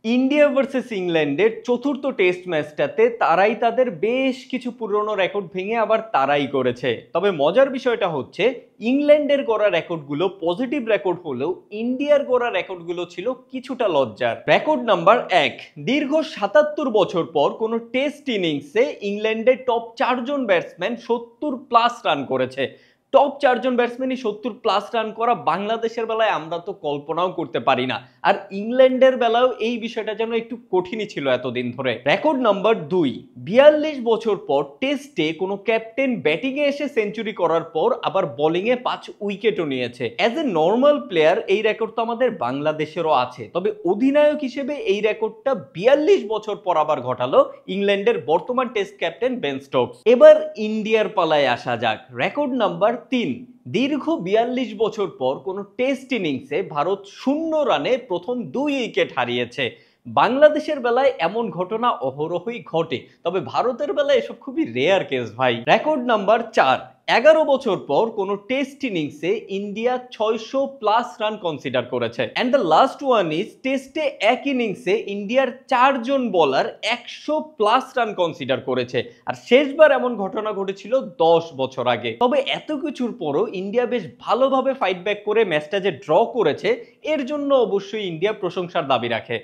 India versus ইংল্যান্ডের চতুর্থ test ম্যাচটাতে তারাই তাদের বেশ কিছু পুরনো রেকর্ড ভেঙে আবার তারাই করেছে। তবে মজার বিষয়টা হচ্ছে ইংল্যান্ডের গড়া রেকর্ডগুলো পজিটিভ রেকর্ড হলেও ইন্ডিয়ার গড়া রেকর্ডগুলো ছিল কিছুটা লজ্জার। রেকর্ড নাম্বার 1, দীর্ঘ ৭৭ বছর পর কোনো টেস্ট ইনিংসে ইংল্যান্ডের টপ 4 জন ব্যাটসম্যান ৭০+ রান করেছে। টপ 4 জন ব্যাটসম্যানই ৭০+ রান করা বাংলাদেশের বেলায় আমরা তো কল্পনাও করতে পারি না। আর ইংল্যান্ডের বেলাও এই বিষয়টা যেন একটু কঠিনই ছিল এতদিন ধরে। রেকর্ড নাম্বার 2, ৪২ বছর পর টেস্টে কোনো ক্যাপ্টেন ব্যাটিংয়ে এসে সেঞ্চুরি করার পর আবার বোলিংয়ে 5 উইকেটও নিয়েছে। অ্যাজ এ নর্মাল প্লেয়ার এই রেকর্ড তো আমাদের বাংলাদেশেরও আছে, তবে অধিনায়ক হিসেবে এই রেকর্ডটা ৪২ বছর পর আবার ঘটালো ইংল্যান্ডের বর্তমান টেস্ট ক্যাপ্টেন বেন স্টোকস। এবার ইন্ডিয়ার পালায় আসা যাক। রেকর্ড নাম্বার 3, দীর্ঘ ৪২ বছর পর কোনো টেস্ট ইনিংসে ভারত 0 রানে প্রথম 2 উইকেট হারিয়েছে। বাংলাদেশের বেলায় এমন ঘটনা অহরহই ঘটে, তবে ভারতের বেলায় এসব খুবই রেয়ার কেস ভাই। রেকর্ড নাম্বার 4, 11 বছর পর কোনো টেস্ট ইনিংসে ইন্ডিয়া 600+ রান কনসিডার করেছে। And the last one is টেস্টে এক ইনিংসে ইন্ডিয়ার 4 জন বোলার 100+ রান কনসিডার করেছে। আর শেষবার এমন ঘটনা ঘটেছিল 10 বছর আগে। তবে এত কিছুর পরও ইন্ডিয়া বেশ ভালোভাবে ফাইট ব্যাক করে ম্যাচটা যে ড্র করেছে, এর জন্য অবশ্যই ইন্ডিয়া প্রশংসার দাবি রাখে।